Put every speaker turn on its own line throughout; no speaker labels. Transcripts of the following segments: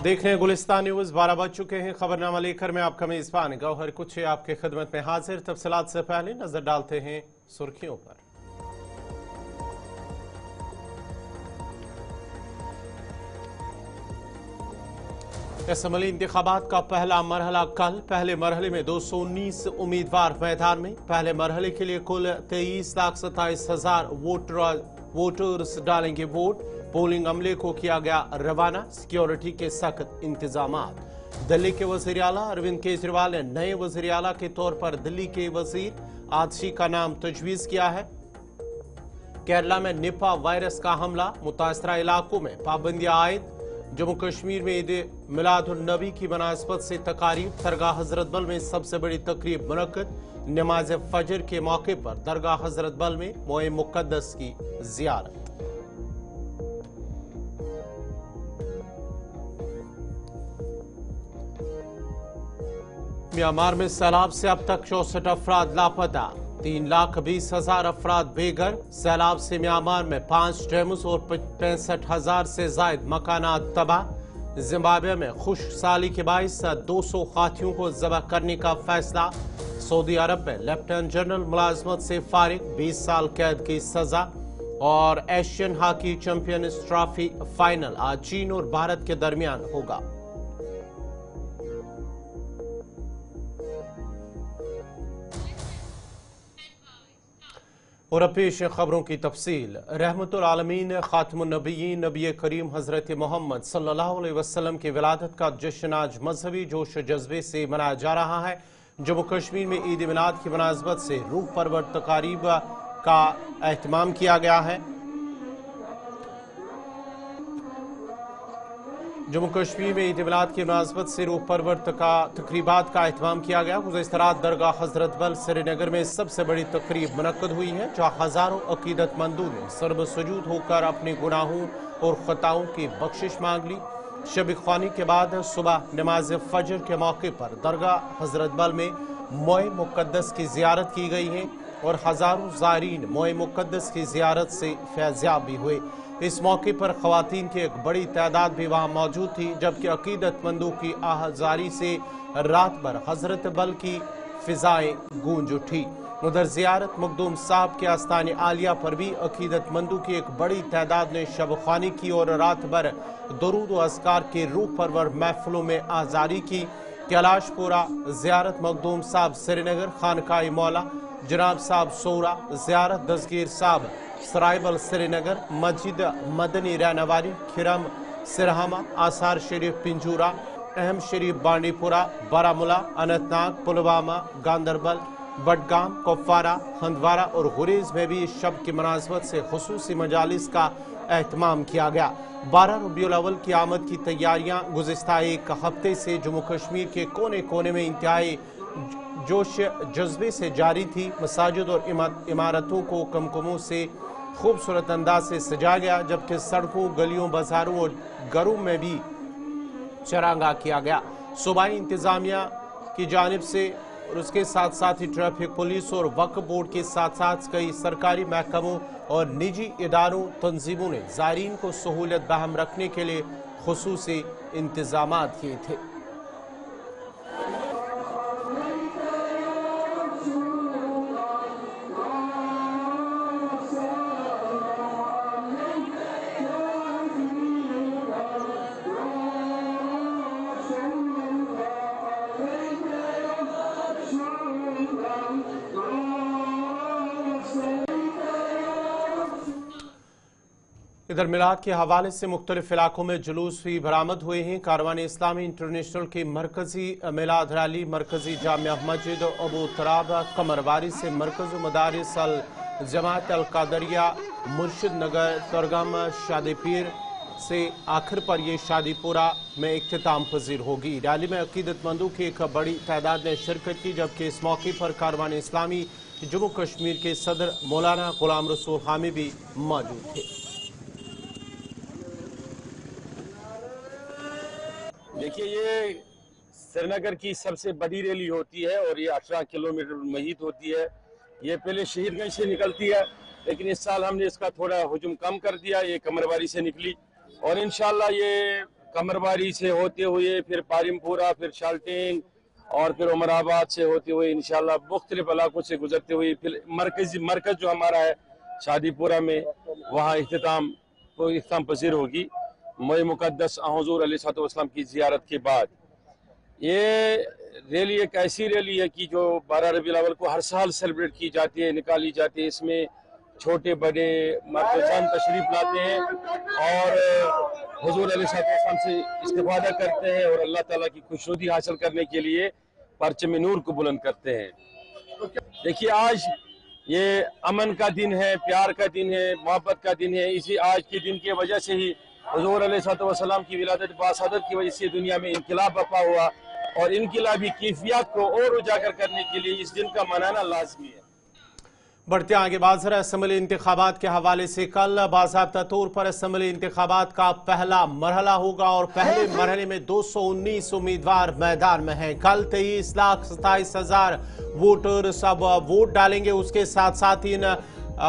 देख रहे हैं गुलिस्तान न्यूज। 12 बज चुके हैं। खबरनामा लेकर मैं आपका मेजबान गौहर कुछ आपके खिदमत में हाजिर। तफसीलात से पहले नजर डालते हैं सुर्खियों पर। असम्बली इंतखाबात का पहला मरहला कल। पहले मरहले में 219 उम्मीदवार मैदान में। पहले मरहले के लिए कुल 23,27,000 वोटर्स डालेंगे वोट। पोलिंग अमले को किया गया रवाना। सिक्योरिटी के सख्त इंतजाम। दिल्ली के वजीर आला अरविंद केजरीवाल ने नए वजीर आला के तौर पर दिल्ली के वजीर आतिशी का नाम तजवीज किया है। केरला में निपा वायरस का हमला। मुतासरा इलाकों में पाबंदियां आयद। जम्मू कश्मीर में ईद मिलादुन नबी की मुनासबत से तकारीब। दरगाह हजरत बल में सबसे बड़ी तकरीब मुनक्कद। नमाज फजर के मौके पर दरगाह हजरत बल में मोए मुकद्दस की जियारत। म्यांमार में सैलाब से अब तक 64 अफराद लापता। 3,20,000 अफराद बेघर। सैलाब से म्यांमार में 5 डैम्स और 65,000 से जायद मकानात तबाह। जिम्बाब्वे में खुश्क साली के बाइस 200 हाथियों को जबह करने का फैसला। सऊदी अरब में लेफ्टिनेंट जनरल मुलाजमत से फारिग, 20 साल कैद की सजा। और Asian hockey champions trophy final आज चीन और भारत के दरमियान होगा। और अब पेश खबरों की तफसील। रहमतुल आलमीन खातमुन नबीयीन नबी करीम हजरत मोहम्मद सल्लल्लाहु अलैहि वसल्लम की विलादत का जश्न आज मजहबी जोश जज्बे से मनाया जा रहा है। जम्मू कश्मीर में ईद मिलाद की मुनासबत से रूह परवर तकारीब का एहतमाम किया गया है। जम्मू कश्मीर में ईद मिलाद की मुनासबत से रूह परवर तकरीबात का एहतमाम किया गया। गुज़श्ता रात दरगाह हजरत बल श्रीनगर में सबसे बड़ी तकरीब मुनक्कद हुई है, जहाँ हजारों अकीदतमंदों ने सर्ब सजूद होकर अपने गुनाहों और खताओं की बख्शिश मांग ली। शब ख्वानी के बाद सुबह नमाज फजर के मौके पर दरगाह हजरत बल में मोए मुकद्दस की जियारत की गई है और हजारों ज़ायरीन मोए मुकद्दस की जियारत से फैज़याब भी हुए। इस मौके पर ख़वातीन की एक बड़ी तादाद भी वहाँ मौजूद थी, जबकि अकीदतमंदों की आहजारी से रात भर हजरत बल की फिजाएं गूंज उठी। उधर जियारत मखदूम साहब के आस्तान आलिया पर भी अकीदतमंदों की एक बड़ी तादाद ने शब ख्वानी की और रात भर दरूद व अस्कार के रूह परवर महफिलों में आजारी की। कैलाशपुरा जियारत मखदूम साहब श्रीनगर, खानकाई मौला जनाब साहब सोरा जियारत दस्तगीर साहब सरायबल श्रीनगर, मस्जिद मदनी रहनवारी खिरम सिरहामा, आसार शरीफ पिंजूरा, अहम शरीफ बांडीपुरा, बारामूला, अनंतनाग, पुलवामा, गांदरबल, बडगाम, कुपवारा, हंदवारा और गुरेज में भी इस शब की मुनासबत से खुसूसी मजालिस का एहतमाम किया गया। 12 रबीउल अव्वल की आमद की तैयारियां गुज़िस्ता एक हफ्ते से जम्मू कश्मीर के कोने कोने में इंतहाई जोश जज्बे से जारी थी। मसाजिद और इमारतों को कमकमों से खूबसूरत अंदाज से सजाया गया, जबकि सड़कों, गलियों, बाजारों और घरों में भी चरांगा किया गया। सूबाई इंतजामिया की जानिब से और उसके साथ साथ ही ट्रैफिक पुलिस और वक्फ बोर्ड के साथ साथ कई सरकारी महकमों और निजी इदारों तंजीमों ने ज़ायरीन को सहूलियत बहाल रखने के लिए खुसूसी इंतजाम किए थे। इधर मिलाद के हवाले से मुख्तलिफ इलाकों में जुलूस भी बरामद हुए हैं। कारवान इस्लामी इंटरनेशनल की मरकजी मिलाद रैली मरकजी जामिया मस्जिद अबू तराब कमरवारी से मरकज मदारिस अल जमात अल कादरिया मुर्शिद नगर तरगम शादीपीर से आखिर पर यह शादीपुरा में इख्तिताम पजीर होगी। रैली में अकीदतमंदों की एक बड़ी तादाद ने शिरकत की, जबकि इस मौके पर कारवान इस्लामी जम्मू कश्मीर के सदर मौलाना गुलाम रसूल हामी भी मौजूद थे।
देखिए, ये श्रीनगर की सबसे बड़ी रैली होती है और ये 18 किलोमीटर महीत होती है। ये पहले शहीदगंज से निकलती है, लेकिन इस साल हमने इसका थोड़ा हुजूम कम कर दिया। ये कमरवारी से निकली और इंशाल्लाह ये कमरबारी से होते हुए फिर पारिमपुरा, फिर शाल्टेन और फिर उमराबाद से होते हुए इंशाल्लाह मुख्तलिफ इलाकों से गुजरते हुए फिर मरकज जो हमारा है शादीपुरा में, वहाँ इख्तिताम पजीर होगी मोए मुकद्दस हुज़ूर अलैहिस्सलाम की ज़ियारत के बाद। ये रैली एक ऐसी रैली है कि जो 12 रबीउल अव्वल को हर साल सेलिब्रेट की जाती है, निकाली जाती है। इसमें छोटे बड़े मर्दान तशरीफ लाते हैं और हुज़ूर अलैहिस्सलाम से इस्तिफ़ादा करते हैं और अल्लाह ताला की खुशनुदी हासिल करने के लिए परचम नूर को बुलंद करते हैं। देखिए, आज ये अमन का दिन है, प्यार का दिन है, मोहब्बत का दिन है। इसी आज के दिन की वजह से ही हुज़ूर अलैहिस्सलाम की विलादत बासदत की वजह से दुनिया में इनकलाब बर्पा हुआ और इनकलाबी कैफियत को और उजागर करने के लिए इस दिन का मनाना लाजमी है।
बढ़ते आगे बाज़ असम्बली इंतखाबात के हवाले से कल बाज़ाब्ता तौर पर असम्बली इंतखाबात का पहला मरहला होगा और पहले मरहले में 219 उम्मीदवार मैदान में हैं। कल 23,27,000 वोटर्स अब वोट डालेंगे। उसके साथ साथ इन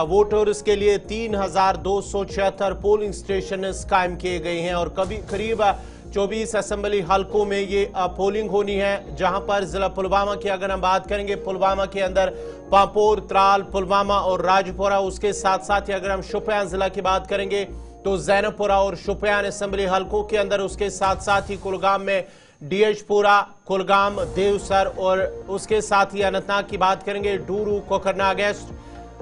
वोटर्स के लिए 3,276 पोलिंग स्टेशन कायम किए गए हैं और करीब 24 असम्बली हलकों में ये पोलिंग होनी है। जहां पर जिला पुलवामा की अगर हम बात करेंगे, पुलवामा के अंदर पांपोर, त्राल, पुलवामा और राजपुरा, उसके साथ साथ ही अगर हम शोपियान जिला की बात करेंगे तो जैनपुरा और शोपियान असम्बली हलकों के अंदर, उसके साथ साथ ही कुलगाम में डीएचपुरा, कुलगाम, देवसर और उसके साथ ही अनंतनाग की बात करेंगे डूरू, कोकरनाग ईस्ट,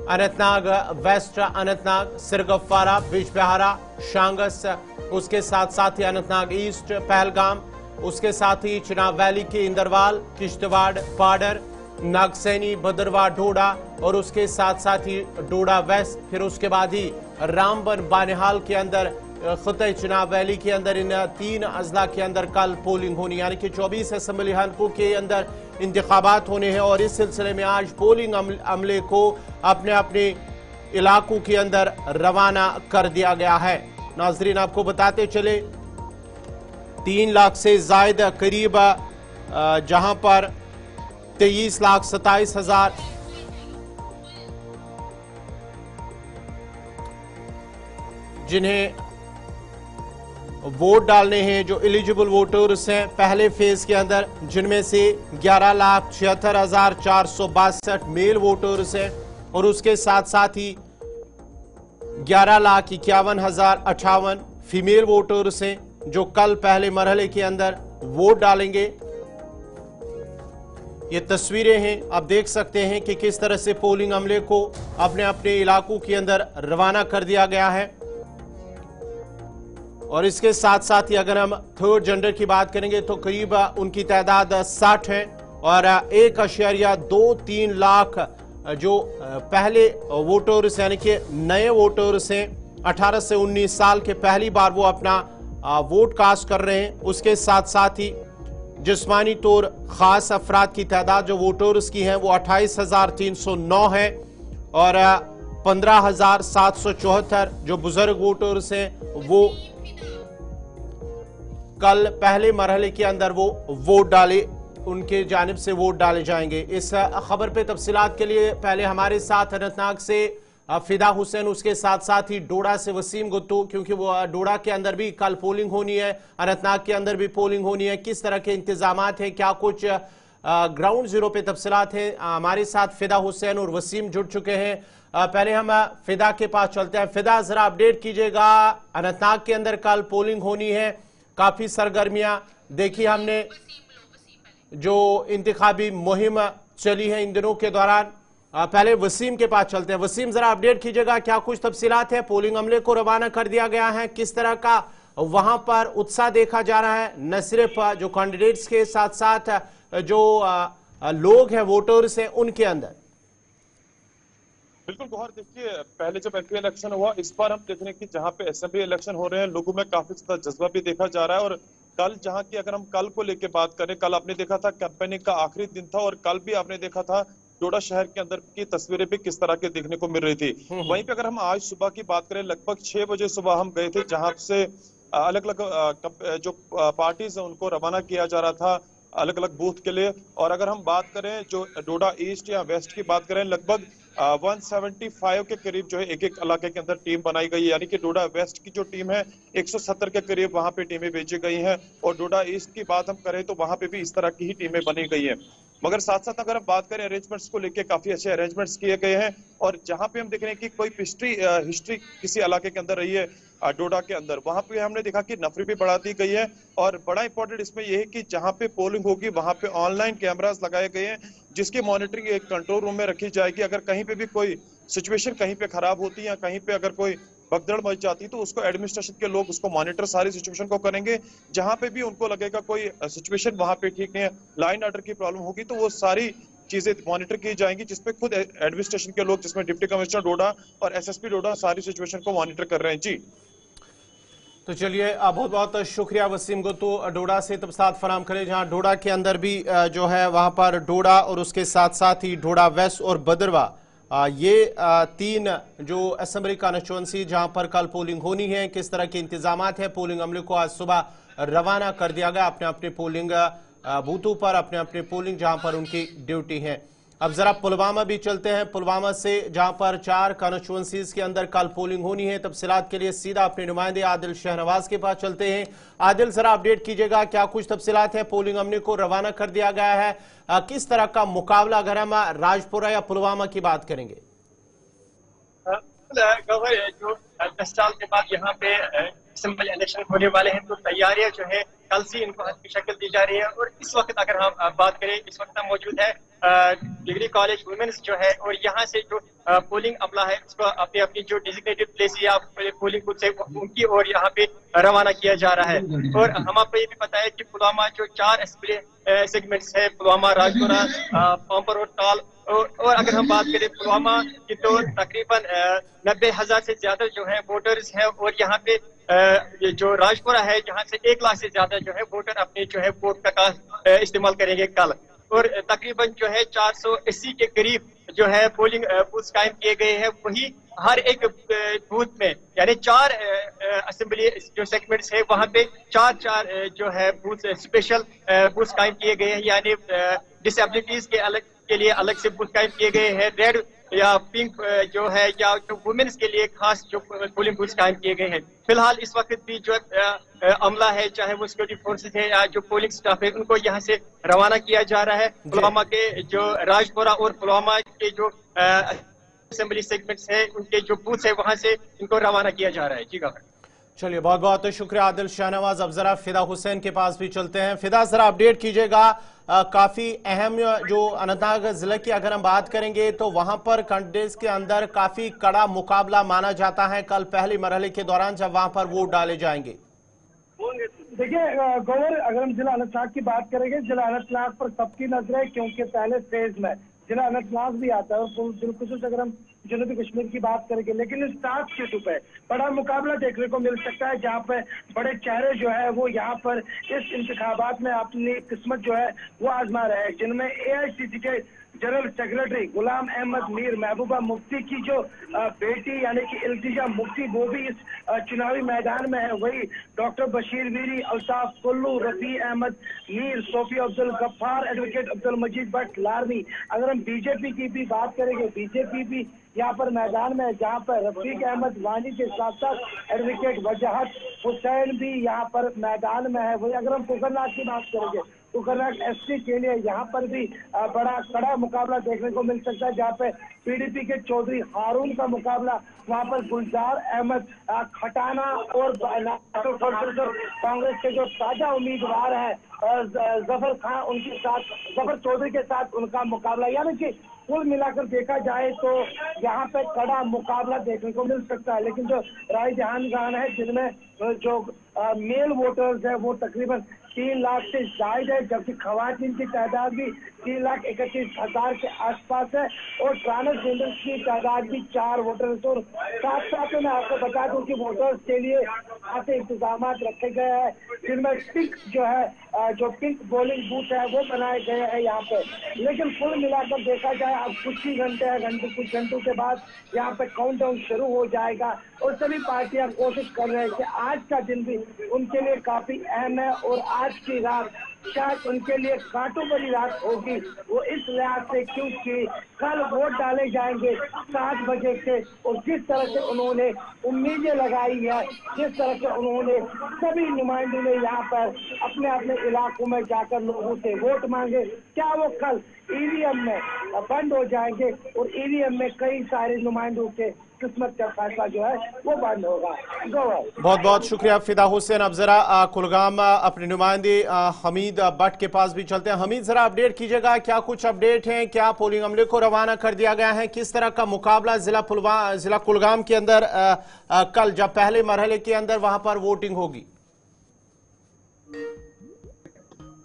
अनंतनाग वेस्ट, अनंतनाग, सिरगफ्फारा, बिजबेहारा, शांगस, उसके साथ साथ ही अनंतनाग ईस्ट, पहलगाम, उसके साथ ही चिनाब वैली के इंदरवाल, किश्तवाड़, पाडर, नागसैनी, भद्रवाह, डोडा और उसके साथ साथ ही डोडा वेस्ट, फिर उसके बाद ही रामबन, बानिहाल के अंदर, खुते चिनाब वैली के अंदर, इन 3 अजला के अंदर कल पोलिंग होनी, यानी कि 24 असम्बली हलकों के अंदर इंतखाबात होने हैं और इस सिलसिले में आज पोलिंग अमले को अपने अपने इलाकों के अंदर रवाना कर दिया गया है। नाजरीन, आपको बताते चले 3 लाख से जायद करीब जहां पर 23,27,000 जिन्हें वोट डालने हैं, जो एलिजिबल वोटर्स हैं पहले फेज के अंदर, जिनमें से 11,76,462 मेल वोटर्स हैं और उसके साथ साथ ही 11,51,058 फीमेल वोटर्स हैं जो कल पहले मरहले के अंदर वोट डालेंगे। ये तस्वीरें हैं, आप देख सकते हैं कि किस तरह से पोलिंग अमले को अपने अपने इलाकों के अंदर रवाना कर दिया गया है। और इसके साथ साथ ही अगर हम थर्ड जेंडर की बात करेंगे तो करीब उनकी तादाद 60 है और 1.23 लाख जो पहले वोटर्स यानी कि नए वोटर्स हैं 18 से 19 साल के, पहली बार वो अपना वोट कास्ट कर रहे हैं। उसके साथ साथ ही जिस्मानी तौर खास अफराद की तादाद जो वोटर्स की है वो 28,309 है और 15,774 जो बुजुर्ग वोटर्स हैं वो कल पहले मरहले के अंदर वो वोट डाले, उनके जानिब से वोट डाले जाएंगे। इस खबर पे तफसीलात के लिए पहले हमारे साथ अनंतनाग से फिदा हुसैन, उसके साथ साथ ही डोडा से वसीम गुत्तू, क्योंकि वो डोडा के अंदर भी कल पोलिंग होनी है, अनंतनाग के अंदर भी पोलिंग होनी है। किस तरह के इंतजामात हैं, क्या कुछ ग्राउंड जीरो पे तफसीलात हैं, हमारे साथ फिदा हुसैन और वसीम जुड़ चुके हैं। पहले हम फिदा के पास चलते हैं। फिदा, जरा अपडेट कीजिएगा, अनंतनाग के अंदर कल पोलिंग होनी है, काफी सरगर्मियां देखी हमने, जो इंतखाबी मुहिम चली है इन दिनों के दौरान। पहले वसीम के पास चलते हैं। वसीम, जरा अपडेट कीजिएगा, क्या कुछ तफसीलात है, पोलिंग अमले को रवाना कर दिया गया है, किस तरह का वहां पर उत्साह देखा जा रहा है, न सिर्फ जो कैंडिडेट्स के साथ साथ जो लोग हैं, वोटर्स हैं, उनके अंदर?
बिल्कुल गौहर, देखिए पहले जब एमपी इलेक्शन हुआ, इस बार हम देख रहे हैं कि जहां पे असेंबली इलेक्शन हो रहे हैं लोगों में काफी ज्यादा जज्बा भी देखा जा रहा है। और कल जहां की अगर हम कल को लेकर बात करें, कल आपने देखा था कैंपेनिंग का आखिरी दिन था और कल भी आपने देखा था डोडा शहर के अंदर की तस्वीरें भी किस तरह के देखने को मिल रही थी। वहीं पे अगर हम आज सुबह की बात करें, लगभग 6 बजे सुबह हम गए थे, जहां से अलग अलग जो पार्टीज है उनको रवाना किया जा रहा था अलग अलग बूथ के लिए। और अगर हम बात करें जो डोडा ईस्ट या वेस्ट की बात करें, लगभग 175 के करीब जो है एक एक इलाके के अंदर टीम बनाई गई है। यानी कि डोडा वेस्ट की जो टीम है 170 के करीब वहां पे टीमें भेजी गई हैं, और डोडा ईस्ट की बात हम करें तो वहां पे भी इस तरह की ही टीमें बनी गई हैं। मगर साथ साथ अगर हम बात करें अरेंजमेंट्स को लेके, काफी अच्छे अरेंजमेंट्स किए गए हैं। और जहां पे हम देख रहे हैं कि कोई हिस्ट्री किसी इलाके के अंदर रही है डोडा के अंदर, वहां पे हमने देखा कि नफरी भी बढ़ा दी गई है। और बड़ा इंपॉर्टेंट इसमें यह है कि जहां पे पोलिंग होगी वहां पे ऑनलाइन कैमरास लगाए गए हैं, जिसकी मॉनिटरिंग एक कंट्रोल रूम में रखी जाएगी। अगर कहीं पे भी कोई सिचुएशन कहीं पे खराब होती है या कहीं पे अगर कोई भगदड़ मच जाती तो उसको एडमिनिस्ट्रेशन के लोग उसको मॉनिटर सारी सिचुएशन को करेंगे। जहां पे भी उनको लगेगा कोई सिचुएशन वहां पे ठीक नहीं है, लाइन ऑर्डर की प्रॉब्लम होगी, तो वो सारी चीजें मॉनिटर की जाएंगी, जिसपे खुद एडमिनिस्ट्रेशन के लोग, जिसमें डिप्टी कमिश्नर डोडा और एसएसपी डोडा सारी सिचुएशन को मॉनिटर कर रहे हैं। जी
तो चलिए, बहुत बहुत शुक्रिया वसीम गुत्तू, डोडा से तफसीलात फराम करें, जहां डोडा के अंदर भी जो है वहां पर डोडा और उसके साथ साथ ही डोडा वेस्ट और बदरवा, ये तीन जो असेंबली कॉन्स्टिट्यूंसी जहां पर कल पोलिंग होनी है, किस तरह के इंतजाम है। पोलिंग अमले को आज सुबह रवाना कर दिया गया अपने अपने पोलिंग बूथों पर, अपने अपने पोलिंग जहां पर उनकी ड्यूटी है। अब जरा पुलवामा भी चलते हैं, पुलवामा से जहां पर 4 कॉन्स्टिट्यूंसीज के अंदर कल पोलिंग होनी है। तफसीलात के लिए सीधा अपने नुमाइंदे आदिल शहनवाज के पास चलते हैं। आदिल, जरा अपडेट कीजिएगा, क्या कुछ तफसीलात है? पोलिंग अमले को रवाना कर दिया गया है, किस तरह का मुकाबला अगर हम राजपुरा या पुलवामा की बात करेंगे?
जो 10 साल के बाद यहाँ पे असेंबली इलेक्शन होने वाले हैं, तो तैयारियां जो है कल से इनको हद शक्ल दी जा रही है। और इस वक्त अगर हम बात करें, इस वक्त हम मौजूद है डिग्री कॉलेज वुमेन्स जो है, और यहाँ से जो पोलिंग अमला है उसको अपनी अपनी जो डिजिग्नेटेड प्लेस या पोलिंग बूथ से उनकी और यहाँ पे रवाना किया जा रहा है। और हम आपको ये भी पता है कि पुलवामा जो 4 असेंबली सेगमेंट्स है, पुलवामा, राजपुरा, पाम्पर और ताल, और अगर हम बात करें पुलवामा की तो तकरीबन 90,000 से ज्यादा जो है वोटर्स हैं। और यहाँ पे ये जो राजपुरा है, जहाँ से 1 लाख से ज्यादा जो है वोटर अपने जो है वोट का इस्तेमाल करेंगे कल। और तकरीबन जो है 480 के करीब जो है पोलिंग बूथ कायम किए गए हैं। वही हर एक बूथ में, यानी 4 असेंबली जो सेगमेंट्स है वहां पे 4 जो है बूथ स्पेशल बूथ कायम किए गए हैं, यानी डिसेबिलिटीज के लिए अलग से बूथ कायम किए गए हैं। रेड या पिंक जो है, या जो वुमेन्स के लिए खास जो पोलिंग बूथ कायम किए गए हैं। फिलहाल इस वक्त भी जो अमला है, चाहे वो सिक्योरिटी फोर्सेस है या जो पोलिंग स्टाफ है, उनको यहाँ से रवाना किया जा रहा है। पुलवामा के जो राजपुरा और पुलवामा के जो असेंबली सेगमेंट्स है, उनके जो बूथ है वहां से इनको रवाना किया जा रहा है। जी गवर्नर,
चलिए, बहुत बहुत शुक्रिया आदिल शाहनवाज। अब जरा फिदा हुसैन के पास भी चलते हैं। फिदा, जरा अपडेट कीजिएगा, काफी अहम जो अनंतनाग जिले की अगर हम बात करेंगे तो वहां पर कैंडिडेट्स के अंदर काफी कड़ा मुकाबला माना जाता है कल पहले मरहले के दौरान, जब वहां पर वोट डाले जाएंगे।
देखिए गौर, अगर हम जिला अनंतनाग की बात करेंगे, जिला अनंतनाग पर सबकी नजर है, क्योंकि पहले फेज में जिला अनंतनाग भी आता है। और बिलखुसूस अगर हम जनूबी कश्मीर की बात करेंगे, लेकिन इस 7 सीटों पे बड़ा मुकाबला देखने को मिल सकता है, जहाँ पे बड़े चेहरे जो है वो यहाँ पर इस इंतखाबात में अपनी किस्मत जो है वो आजमा रहे हैं, जिनमें AICC के जनरल सेक्रेटरी गुलाम अहमद मीर, महबूबा मुफ्ती की जो बेटी यानी कि इल्तिजा मुफ्ती, वो भी इस चुनावी मैदान में है। वही डॉक्टर बशीर वीरी, अल्ताफ कुल्लू, रफी अहमद मीर, सोफी अब्दुल गफ्फार, एडवोकेट अब्दुल मजीद भट्ट लारमी। अगर हम बीजेपी की भी बात करेंगे, बीजेपी भी यहाँ पर मैदान में है, जहाँ पर रफीक अहमद वानी के साथ साथ एडवोकेट वजाहत हुसैन भी यहाँ पर मैदान में है। वही अगर हम कुकरनाग की बात करेंगे, कुकरनाग SC के लिए यहाँ पर भी बड़ा कड़ा मुकाबला देखने को मिल सकता है, जहाँ पे PDP के चौधरी हारून का मुकाबला वहाँ पर गुलजार अहमद खटाना और कांग्रेस के जो ताजा उम्मीदवार है जफर खान, उनके साथ जफर चौधरी के साथ उनका मुकाबला। यानी कि कुल मिलाकर देखा जाए तो यहाँ पे कड़ा मुकाबला देखने को मिल सकता है। लेकिन जो राय जहांगीर है, जिनमें जो मेल वोटर्स है वो तकरीबन 3 लाख से ज्यादा है, जबकि खवातीन की तादाद भी 3,31,000 के आसपास है, और ट्रांसजेंडर की तादाद भी 4 वोटर्स। और साथ साथ मैं आपको बता दूं कि वोटर्स के लिए ऐसे इंतजाम रखे गए हैं, जिनमें पिंक जो है, जो पिंक पोलिंग बूथ है वो बनाए गए हैं यहाँ पे। लेकिन कुल मिलाकर देखा जाए अब कुछ ही कुछ घंटों के बाद यहाँ पे काउंटडाउन शुरू हो जाएगा, और सभी पार्टियां कोशिश कर रहे हैं कि आज का दिन भी उनके लिए काफी अहम है, और आज की रात शायद उनके लिए कांटों भरी रात होगी। वो इस लिहाज से क्योंकि कल वोट डाले जाएंगे 7 बजे से, और जिस तरह से उन्होंने उम्मीदें लगाई है, जिस तरह से उन्होंने सभी नुमाइंदों ने यहाँ पर अपने अपने इलाकों में जाकर लोगों से वोट मांगे, क्या वो कल ईवीएम में बंद हो जाएंगे और ईवीएम में कई सारे नुमाइंदों के किस्मत का फैसला जो है वो बंद होगा।
बहुत बहुत शुक्रिया फिदा हुसैन। अब जरा कुलगाम अपने नुमाइंदे हमीद भट्ट के पास भी चलते हैं। हमीद, जरा अपडेट कीजिएगा, क्या कुछ अपडेट हैं, क्या पोलिंग अमले को रवाना कर दिया गया है, किस तरह का मुकाबला जिला कुलगाम के अंदर कल जब पहले मरहले के अंदर वहां पर वोटिंग होगी?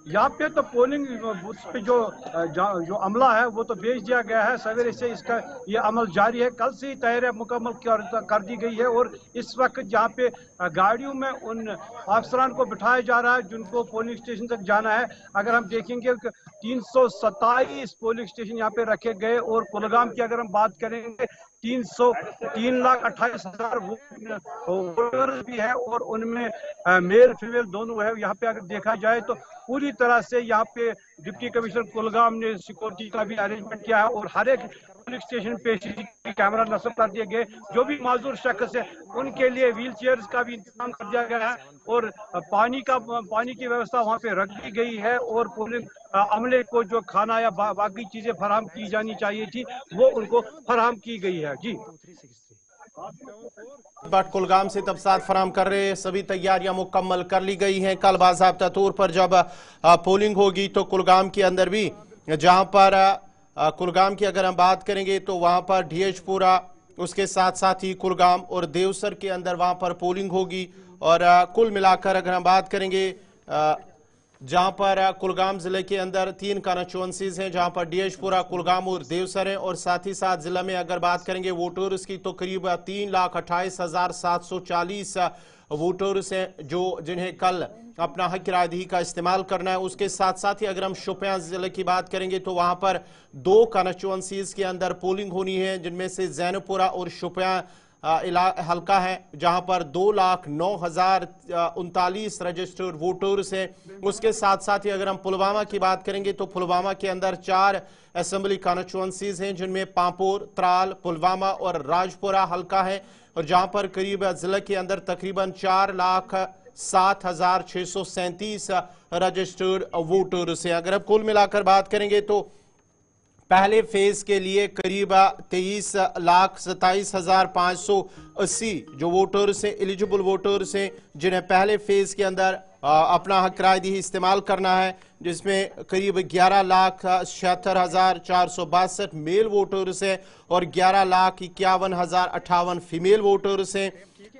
यहाँ पे तो पोलिंग बूथ पे जो अमला है वो तो भेज दिया गया है। सवेरे से इसका ये अमल जारी है। कल से ही तैयारी मुकम्मल कर दी गई है और इस वक्त यहाँ पे गाड़ियों में उन अफसरान को बिठाया जा रहा है जिनको पोलिंग स्टेशन तक जाना है। अगर हम देखेंगे 327 पोलिंग स्टेशन यहाँ पे रखे गए और कुलगाम की अगर हम बात करेंगे 3,28,000 वोटर्स भी है और उनमें मेल फीमेल दोनों है। यहाँ पे अगर देखा जाए तो पूरी तरह से यहाँ पे डिप्टी कमिश्नर कुलगाम ने सिक्योरिटी का भी अरेंजमेंट किया है और हर एक पुलिस स्टेशन पे सीसीटीवी कैमरा नस्ब कर दिए गए। जो भी माजूर शख्स है उनके लिए व्हील चेयर्स का भी इंतजाम कर दिया गया है और पानी की व्यवस्था वहाँ पे रख दी गई है और पुलिस अमले को जो खाना या बाकी चीजें फराहम की जानी चाहिए थी वो उनको फराहम की गई है। जी
बट कुलगाम से तफसात फराम कर रहे, सभी तैयारियां मुकम्मल कर ली गई हैं। कल बाज़ाब्ता तौर पर जब पोलिंग होगी तो कुलगाम के अंदर भी, जहां पर कुलगाम की अगर हम बात करेंगे तो वहां पर ढियजपुरा, उसके साथ साथ ही कुलगाम और देवसर के अंदर वहां पर पोलिंग होगी। और कुल मिलाकर अगर हम बात करेंगे जहां पर कुलगाम जिले के अंदर 3 कॉन्स्टिट्यूएंसीज हैं, जहां पर ढियजपुरा, कुलगाम और देवसर है। और साथ ही साथ जिला में अगर बात करेंगे वोटर्स की तो करीब 3,28,740 वोटर्स हैं जिन्हें कल अपना हक रायदही का इस्तेमाल करना है। उसके साथ साथ ही अगर हम शोपियां जिले की बात करेंगे तो वहां पर 2 कॉन्स्टिट्यूएंसीज के अंदर पोलिंग होनी है, जिनमें से जैनपुरा और शोपियां हल्का है, जहां पर 2,09,039 रजिस्टर्ड वोटर्स हैं। उसके साथ साथ ही अगर हम पुलवामा की बात करेंगे तो पुलवामा के अंदर 4 असेंबली कॉन्स्टिट्यूएंसीज हैं, जिनमें पांपोर, त्राल, पुलवामा और राजपुरा हल्का है, और जहां पर करीब जिले के अंदर तकरीबन 4,07,637 रजिस्टर्ड वोटर्स हैं। अगर अब कुल मिलाकर बात करेंगे तो पहले फेज के लिए करीब 23,27,580 जो वोटर्स हैं, एलिजिबल वोटर्स हैं, जिन्हें पहले फेज के अंदर अपना हक रायदही इस्तेमाल करना है, जिसमें करीब 11,76,462 मेल वोटर्स हैं और 11,51,058 फीमेल वोटर्स हैं।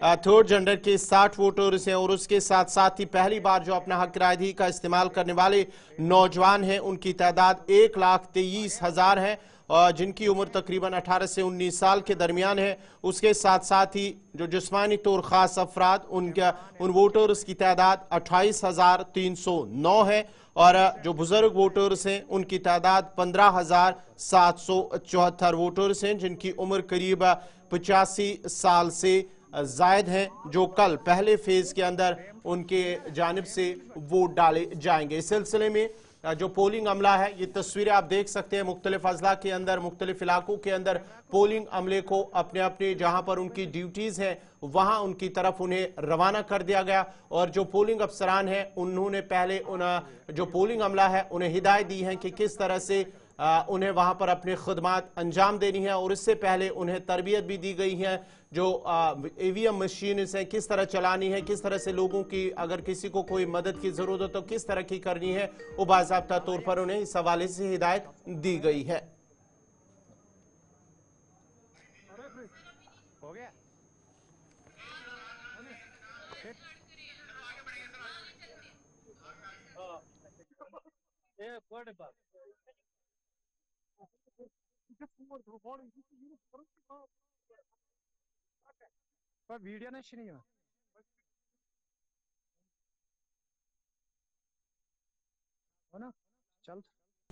थर्ड जेंडर के 60 वोटर्स हैं और उसके साथ साथ ही पहली बार जो अपना हक रायदही का इस्तेमाल करने वाले नौजवान हैं उनकी तादाद 1,23,000 है, जिनकी उम्र तकरीबन 18 से 19 साल के दरमियान है। उसके साथ साथ ही जो जिस्मानी तौर खास अफराद उन वोटर्स की तादाद 28,309 है और जो बुजुर्ग वोटर्स हैं उनकी तादाद 15,774 वोटर्स हैं, जिनकी उम्र करीब 85 साल से जायद हैं, जो कल पहले फेज के अंदर उनके जानिब से वोट डाले जाएंगे। इस सिलसिले में जो पोलिंग अमला है, ये तस्वीरें आप देख सकते हैं मुख्तलिफ अजला के अंदर, मुख्तलिफ इलाकों के अंदर पोलिंग अमले को अपने अपने जहां पर उनकी ड्यूटीज है वहां उनकी तरफ उन्हें रवाना कर दिया गया। और जो पोलिंग अफसरान है उन्होंने पहले जो पोलिंग अमला है उन्हें हिदायत दी है कि किस तरह से उन्हें वहां पर अपने खुदमात अंजाम देनी है, और इससे पहले उन्हें तरबियत भी दी गई है जो ईवीएम मशीन है किस तरह चलानी है, किस तरह से लोगों की अगर किसी को कोई मदद की जरूरत हो तो किस तरह की करनी है, वो बाज़ाब्ता तौर पर उन्हें इस हवाले से हिदायत दी गई है।
वीडियो ना नहीं हो ना, चल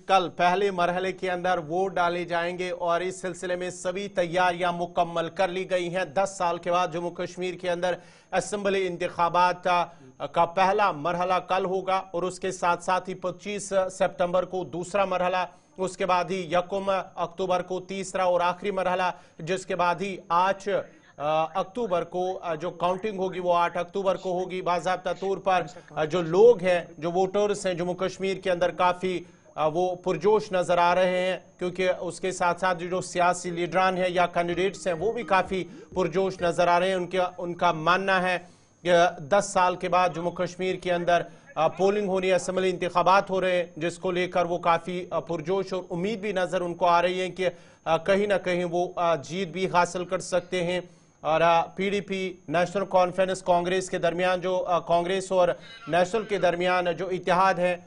कल पहले मरहले के अंदर वोट डाले जाएंगे और इस सिलसिले में सभी तैयारियां मुकम्मल कर ली गई हैं। 10 साल के बाद जम्मू कश्मीर के अंदर असेंबली इंतखाबात का पहला मरहला कल होगा और उसके साथ साथ ही 25 सितंबर को दूसरा मरहला, उसके बाद ही 1 अक्टूबर को तीसरा और आखिरी मरहला, जिसके बाद ही 8 अक्टूबर को जो काउंटिंग होगी वो 8 अक्टूबर को होगी। बाज़ाब्ता तौर पर जो लोग हैं, जो वोटर्स हैं जम्मू कश्मीर के अंदर काफ़ी वो पुरजोश नज़र आ रहे हैं, क्योंकि उसके साथ साथ जो सियासी लीडरान हैं या कैंडिडेट्स हैं वो भी काफ़ी पुरजोश नज़र आ रहे हैं। उनका मानना है कि 10 साल के बाद जम्मू कश्मीर के अंदर पोलिंग होनी, असेंबली इंतखाबात हो रहे हैं, जिसको लेकर वो काफ़ी पुरजोश और उम्मीद भी नज़र उनको आ रही है कि कहीं ना कहीं वो जीत भी हासिल कर सकते हैं। और पीडीपी नेशनल कॉन्फ्रेंस कांग्रेस के दरमियान जो कांग्रेस और नेशनल के दरमियान जो इत्तेहाद है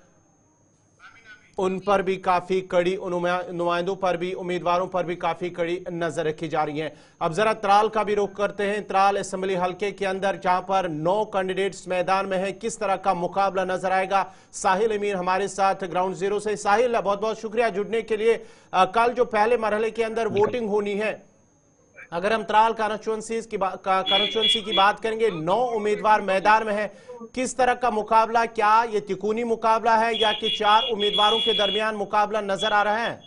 उन पर भी काफी कड़ी, नुमाइंदों पर भी, उम्मीदवारों पर भी काफी कड़ी नजर रखी जा रही है। अब जरा त्राल का भी रुख करते हैं। त्राल असेंबली हलके के अंदर जहां पर 9 कैंडिडेट्स मैदान में हैं, किस तरह का मुकाबला नजर आएगा? साहिल अमीर हमारे साथ ग्राउंड जीरो से। साहिल, बहुत बहुत शुक्रिया जुड़ने के लिए। कल जो पहले मरहले के अंदर वोटिंग होनी है, अगर हम त्राल कॉन्स्टिट्यूंसी की बात करेंगे, 9 उम्मीदवार मैदान में हैं, किस तरह का मुकाबला? क्या ये तिकोनी मुकाबला है या कि 4 उम्मीदवारों के दरमियान मुकाबला नजर आ रहा है?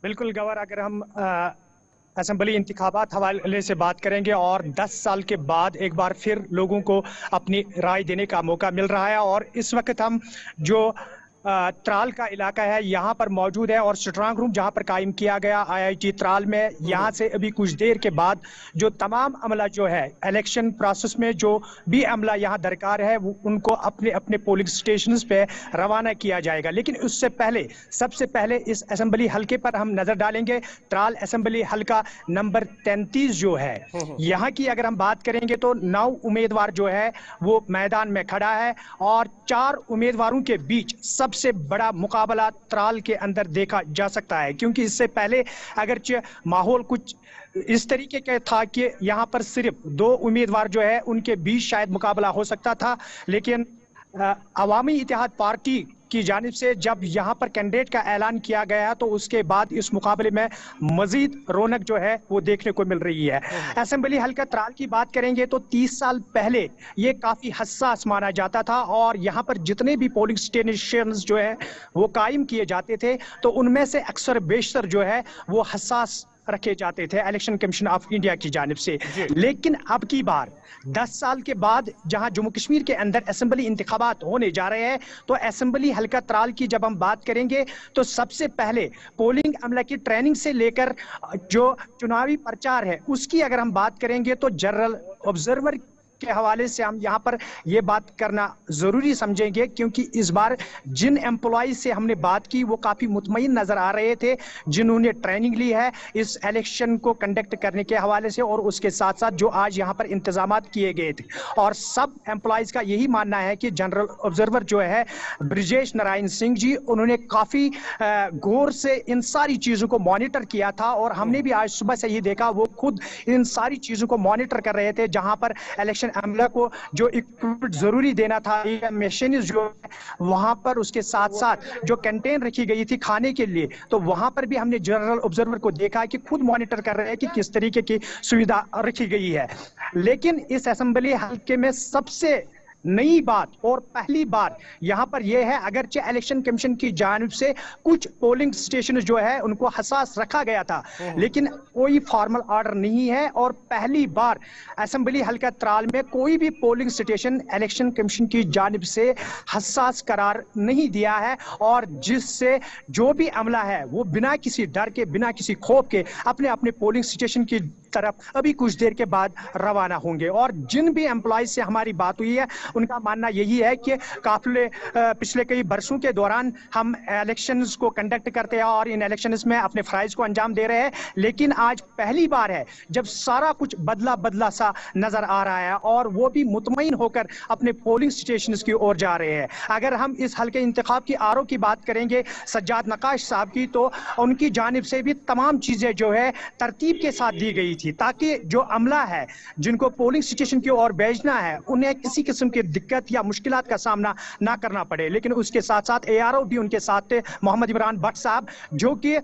बिल्कुल गवर, अगर हम असेंबली इंतखाबात हवाले से बात करेंगे और 10 साल के बाद एक बार फिर लोगों को अपनी राय देने का मौका मिल रहा है और इस वक्त हम जो त्राल का इलाका है यहाँ पर मौजूद है और स्ट्रांग रूम जहाँ पर कायम किया गया IIT त्राल में, यहाँ से अभी कुछ देर के बाद जो तमाम अमला जो है इलेक्शन प्रोसेस में जो भी अमला यहाँ दरकार है वो उनको अपने अपने पोलिंग स्टेशंस पे रवाना किया जाएगा। लेकिन उससे पहले सबसे पहले इस असेंबली हल्के पर हम नजर डालेंगे। त्राल असेंबली हल्का नंबर 33 जो है, यहाँ की अगर हम बात करेंगे तो 9 उम्मीदवार जो है वो मैदान में खड़ा है और 4 उम्मीदवारों के बीच सबसे बड़ा मुकाबला त्राल के अंदर देखा जा सकता है, क्योंकि इससे पहले अगरचे माहौल कुछ इस तरीके का था कि यहाँ पर सिर्फ 2 उम्मीदवार जो है उनके बीच शायद मुकाबला हो सकता था, लेकिन अवामी इत्तेहाद पार्टी की जानिब से जब यहाँ पर कैंडिडेट का ऐलान किया गया तो उसके बाद इस मुकाबले में मजीद रौनक जो है वो देखने को मिल रही है। असेंबली हल्का त्राल की बात करेंगे तो 30 साल पहले ये काफी हसास माना जाता था और यहाँ पर जितने भी पोलिंग स्टेशंस जो है वो कायम किए जाते थे तो उनमें से अक्सर बेशतर जो है वो हसास रखे जाते थे इलेक्शन कमीशन ऑफ इंडिया की जानिब से। लेकिन अब की बार 10 साल के बाद जहां जम्मू कश्मीर के अंदर असेंबली इंतखाबात होने जा रहे हैं तो असेंबली हल्का त्राल की जब हम बात करेंगे तो सबसे पहले पोलिंग अमला की ट्रेनिंग से लेकर जो चुनावी प्रचार है उसकी अगर हम बात करेंगे तो जनरल ऑब्जर्वर के हवाले से हम यहाँ पर ये बात करना जरूरी समझेंगे, क्योंकि इस बार जिन एम्प्लॉइज से हमने बात की वो काफी मुतमईन नजर आ रहे थे जिन्होंने ट्रेनिंग ली है इस इलेक्शन को कंडक्ट करने के हवाले से और उसके साथ साथ जो आज यहाँ पर इंतजामात किए गए थे। और सब एम्प्लॉइज का यही मानना है कि जनरल ऑब्जर्वर जो है ब्रिजेश नारायण सिंह जी, उन्होंने काफी गौर से इन सारी चीजों को मॉनिटर किया था और हमने भी आज सुबह से ही देखा वो खुद इन सारी चीजों को मॉनिटर कर रहे थे। जहां पर इलेक्शन अमला को जो इक्विपमेंट जरूरी देना था, मशीन जो वहां पर उसके साथ साथ जो कैंटीन रखी गई थी खाने के लिए, तो वहां पर भी हमने जनरल ऑब्जर्वर को देखा कि खुद मॉनिटर कर रहे हैं कि किस तरीके की सुविधा रखी गई है। लेकिन इस असेंबली हल्के में सबसे नई बात और पहली बार यहां पर यह है, अगरचे इलेक्शन कमीशन की जानिब से कुछ पोलिंग स्टेशन जो है उनको हसास रखा गया था लेकिन कोई फॉर्मल ऑर्डर नहीं है और पहली बार असेंबली हल्का त्राल में कोई भी पोलिंग स्टेशन इलेक्शन कमीशन की जानिब से हसास करार नहीं दिया है और जिससे जो भी अमला है वो बिना किसी डर के, बिना किसी खौफ के अपने अपने पोलिंग स्टेशन की तरफ अभी कुछ देर के बाद रवाना होंगे। और जिन भी एम्प्लॉइज से हमारी बात हुई है उनका मानना यही है कि काफिले पिछले कई बरसों के दौरान हम इलेक्शंस को कंडक्ट करते हैं और इन इलेक्शंस में अपने फराइज को अंजाम दे रहे हैं, लेकिन आज पहली बार है जब सारा कुछ बदला बदला सा नजर आ रहा है और वो भी मुतमईन होकर अपने पोलिंग स्टेशंस की ओर जा रहे हैं। अगर हम इस हल्के इंतखाब की आरओ की बात करेंगे सज्जाद नकाश साहब की, तो उनकी जानिब से भी तमाम चीजें जो है तरतीब के साथ दी गई थी ताकि जो अमला है जिनको पोलिंग स्टेशन की ओर भेजना है उन्हें किसी किस्म की दिक्कत या मुश्किलात का सामना ना करना पड़े। लेकिन उसके साथ साथ ARO भी उनके साथ थे, मोहम्मद इमरान भट्ट साहब, जो कि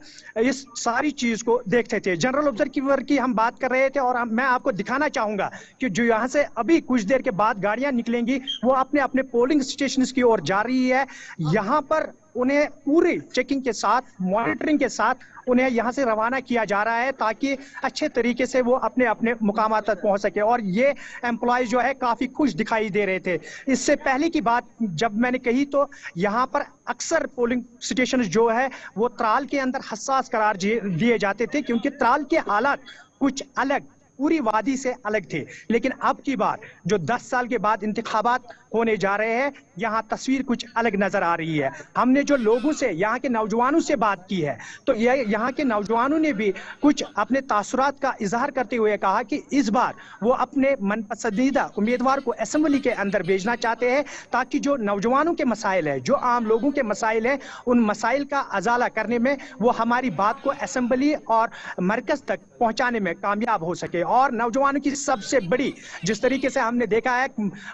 इस सारी चीज को देखते थे। जनरल ऑब्जर्वर की हम बात कर रहे थे और मैं आपको दिखाना चाहूंगा कि जो यहाँ से अभी कुछ देर के बाद गाड़ियां निकलेंगी वो अपने अपने पोलिंग स्टेशन की ओर जा रही है। यहाँ पर उन्हें पूरी चेकिंग के साथ, मॉनिटरिंग के साथ उन्हें यहाँ से रवाना किया जा रहा है ताकि अच्छे तरीके से वो अपने अपने मुकाम तक पहुँच सके। और ये एम्प्लॉयज जो है काफ़ी खुश दिखाई दे रहे थे। इससे पहले की बात जब मैंने कही तो यहाँ पर अक्सर पोलिंग स्टेशन जो है वो त्राल के अंदर हसास करार दिए जाते थे, क्योंकि त्राल के हालात कुछ अलग, पूरी वादी से अलग थे। लेकिन अब की बार जो 10 साल के बाद इंतखाबात होने जा रहे हैं, यहाँ तस्वीर कुछ अलग नजर आ रही है। हमने जो लोगों से, यहाँ के नौजवानों से बात की है तो यहाँ के नौजवानों ने भी कुछ अपने तासुरात का इजहार करते हुए कहा कि इस बार वो अपने मनपसंदीदा उम्मीदवार को असेंबली के अंदर भेजना चाहते हैं ताकि जो नौजवानों के मसाइल है, जो आम लोगों के मसाइल हैं, उन मसाइल का अजाला करने में वो हमारी बात को असेंबली और मरकज तक पहुंचाने में कामयाब हो सके। और नौजवानों की सबसे बड़ी, जिस तरीके से हमने देखा है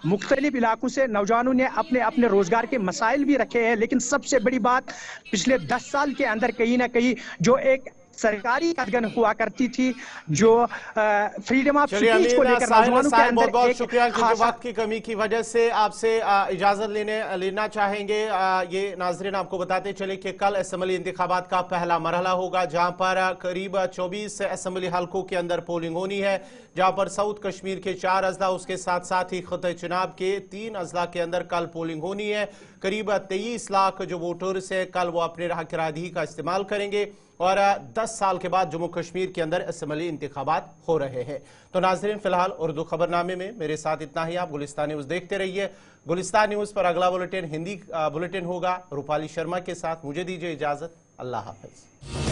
मुख्तलिफ इलाकों से नौजवानों ने अपने अपने रोजगार के मसाइल भी रखे हैं, लेकिन सबसे बड़ी बात पिछले 10 साल के अंदर कहीं ना कहीं जो एक सरकारी कदगन हुआ करती थी, जो फ्रीडम ऑफ स्पीच को लेकर नौजवानों के अंदर
बहुत बहुत शुक्रिया। वक्त की कमी की वजह से आपसे इजाजत लेना चाहेंगे। ये नाजरीन आपको बताते चले कि कल असेंबली इंतखाबात का पहला मरहला होगा, जहां पर करीब 24 असेंबली हलकों के अंदर पोलिंग होनी है, जहां पर साउथ कश्मीर के 4 अजला, उसके साथ साथ ही खित्ते चनाब के 3 अजला के अंदर कल पोलिंग होनी है। करीब 23 लाख जो वोटर्स है कल वो अपने हक रायदही का इस्तेमाल करेंगे और 10 साल के बाद जम्मू कश्मीर के अंदर असेंबली इंतखाबात हो रहे हैं। तो नाजरीन, फिलहाल उर्दू खबरनामे में मेरे साथ इतना ही। आप गुलिस्तान न्यूज देखते रहिए। गुलिस्तान न्यूज पर अगला बुलेटिन हिंदी बुलेटिन होगा रूपाली शर्मा के साथ। मुझे दीजिए इजाजत। अल्लाह हाफिज।